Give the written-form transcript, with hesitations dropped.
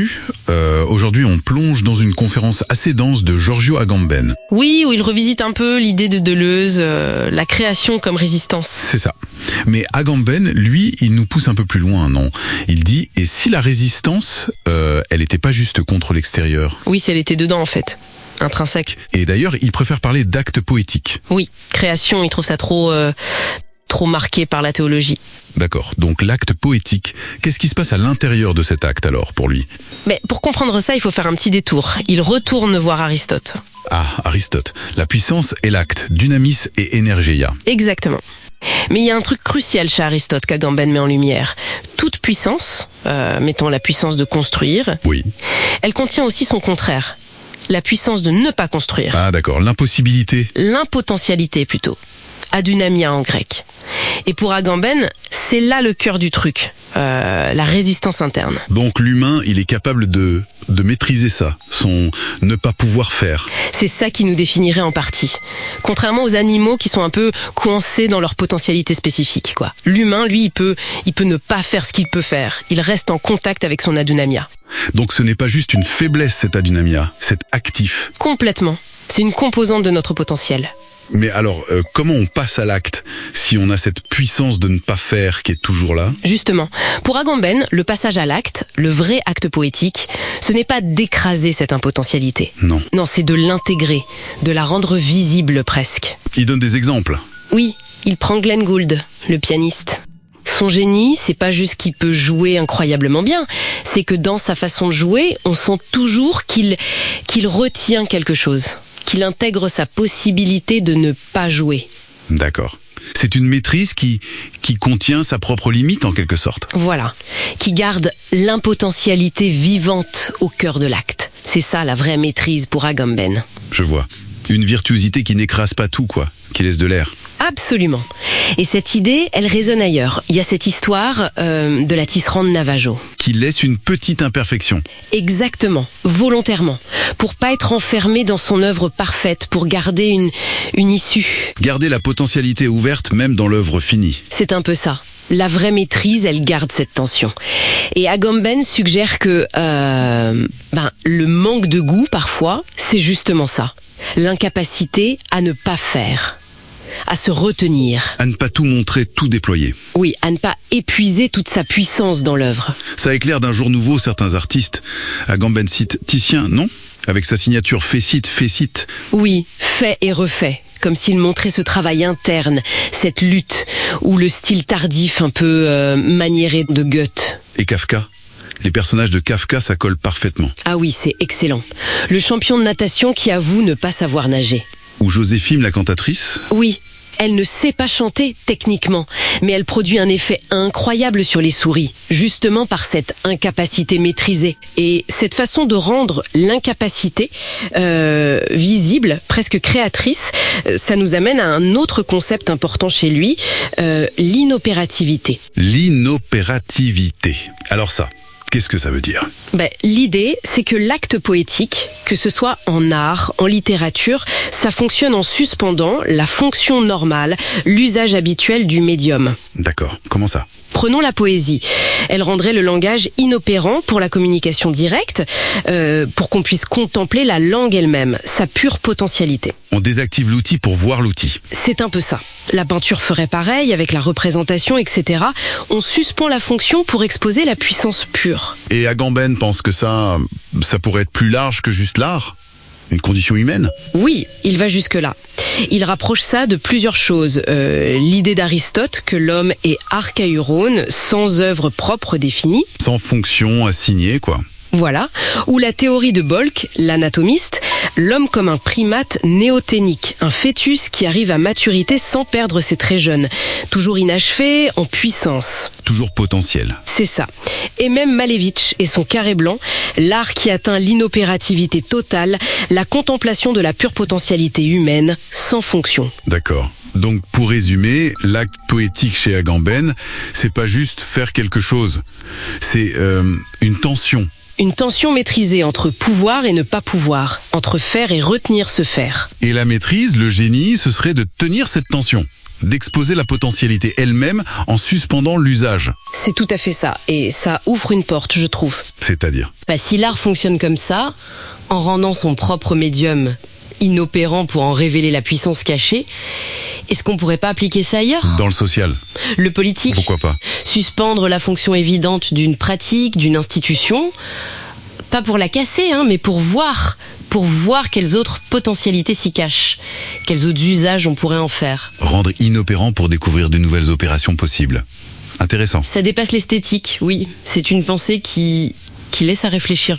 continue. Aujourd'hui, on plonge dans une conférence assez dense de Giorgio Agamben. Oui, où il revisite un peu l'idée de Deleuze, la création comme résistance. C'est ça. Mais Agamben, lui, il nous pousse un peu plus loin, non? Il dit, et si la résistance, elle n'était pas juste contre l'extérieur? Oui, si elle était dedans en fait, intrinsèque. Et d'ailleurs, il préfère parler d'acte poétique. Oui, création, il trouve ça trop marqué par la théologie. D'accord, donc l'acte poétique, qu'est-ce qui se passe à l'intérieur de cet acte alors, pour lui? Mais pour comprendre ça, il faut faire un petit détour. Il retourne voir Aristote. Ah, Aristote, la puissance et l'acte, dynamis et energeia. Exactement. Mais il y a un truc crucial chez Aristote qu'Agamben met en lumière. Toute puissance, mettons la puissance de construire, Oui. elle contient aussi son contraire. La puissance de ne pas construire. Ah d'accord, l'impossibilité. L'impotentialité plutôt. Adunamia en grec. Et pour Agamben, c'est là le cœur du truc, la résistance interne. Donc l'humain, il est capable de maîtriser ça, son ne pas pouvoir faire. C'est ça qui nous définirait en partie. Contrairement aux animaux qui sont un peu coincés dans leur potentialité spécifique, quoi. L'humain, lui, il peut ne pas faire ce qu'il peut faire. Il reste en contact avec son adunamia. Donc ce n'est pas juste une faiblesse, cet adunamia, c'est actif. Complètement. C'est une composante de notre potentiel. Mais alors, comment on passe à l'acte si on a cette puissance de ne pas faire qui est toujours là? Justement, pour Agamben, le passage à l'acte, le vrai acte poétique, ce n'est pas d'écraser cette impotentialité. Non. Non, c'est de l'intégrer, de la rendre visible presque. Il donne des exemples. Oui, il prend Glenn Gould, le pianiste. Son génie, c'est pas juste qu'il peut jouer incroyablement bien, c'est que dans sa façon de jouer, on sent toujours qu'il retient quelque chose, qu'il intègre sa possibilité de ne pas jouer. D'accord. C'est une maîtrise qui contient sa propre limite en quelque sorte. Voilà, qui garde l'impotentialité vivante au cœur de l'acte. C'est ça la vraie maîtrise pour Agamben. Je vois. Une virtuosité qui n'écrase pas tout, quoi, qui laisse de l'air. Absolument. Et cette idée, elle résonne ailleurs. Il y a cette histoire de la tisserande Navajo. Qui laisse une petite imperfection. Exactement, volontairement. Pour pas être enfermé dans son œuvre parfaite, pour garder une issue. Garder la potentialité ouverte même dans l'œuvre finie. C'est un peu ça. La vraie maîtrise, elle garde cette tension. Et Agamben suggère que le manque de goût, parfois, c'est justement ça. L'incapacité à ne pas faire, à se retenir. À ne pas tout montrer, tout déployer. Oui, à ne pas épuiser toute sa puissance dans l'œuvre. Ça éclaire d'un jour nouveau certains artistes. Agamben cite Titien, non? Avec sa signature Fécite. Oui, fait et refait. Comme s'il montrait ce travail interne, cette lutte, ou le style tardif un peu maniéré de Goethe. Et Kafka? Les personnages de Kafka, ça colle parfaitement. Ah oui, c'est excellent. Le champion de natation qui avoue ne pas savoir nager. Ou Joséphine, la cantatrice? Oui, elle ne sait pas chanter techniquement, mais elle produit un effet incroyable sur les souris, justement par cette incapacité maîtrisée. Et cette façon de rendre l'incapacité visible, presque créatrice, ça nous amène à un autre concept important chez lui, l'inopérativité. L'inopérativité. Alors ça, qu'est-ce que ça veut dire? L'idée, c'est que l'acte poétique, que ce soit en art, en littérature, ça fonctionne en suspendant la fonction normale, l'usage habituel du médium. D'accord, comment ça? Prenons la poésie. Elle rendrait le langage inopérant pour la communication directe, pour qu'on puisse contempler la langue elle-même, sa pure potentialité. On désactive l'outil pour voir l'outil. C'est un peu ça. La peinture ferait pareil avec la représentation, etc. On suspend la fonction pour exposer la puissance pure. Et Agamben pense que ça pourrait être plus large que juste l'art? Une condition humaine? Oui, il va jusque-là. Il rapproche ça de plusieurs choses. L'idée d'Aristote que l'homme est archaïrone, sans œuvre propre définie. Sans fonction assignée, quoi. Voilà. Ou la théorie de Bolk, l'anatomiste, l'homme comme un primate néoténique, un fœtus qui arrive à maturité sans perdre ses traits jeunes, toujours inachevé, en puissance. Toujours potentiel. C'est ça. Et même Malevich et son carré blanc, l'art qui atteint l'inopérativité totale, la contemplation de la pure potentialité humaine, sans fonction. D'accord. Donc pour résumer, l'acte poétique chez Agamben, c'est pas juste faire quelque chose, c'est une tension. Une tension maîtrisée entre pouvoir et ne pas pouvoir, entre faire et retenir ce faire. Et la maîtrise, le génie, ce serait de tenir cette tension. d'exposer la potentialité elle-même en suspendant l'usage. C'est tout à fait ça. Et ça ouvre une porte, je trouve. C'est-à-dire ? Si l'art fonctionne comme ça, en rendant son propre médium inopérant pour en révéler la puissance cachée, est-ce qu'on pourrait pas appliquer ça ailleurs ? Dans le social. Le politique ? Pourquoi pas ? Suspendre la fonction évidente d'une pratique, d'une institution, pas pour la casser, mais pour voir quelles autres potentialités s'y cachent, quels autres usages on pourrait en faire. Rendre inopérant pour découvrir de nouvelles opérations possibles. Intéressant. Ça dépasse l'esthétique, oui. C'est une pensée qui laisse à réfléchir.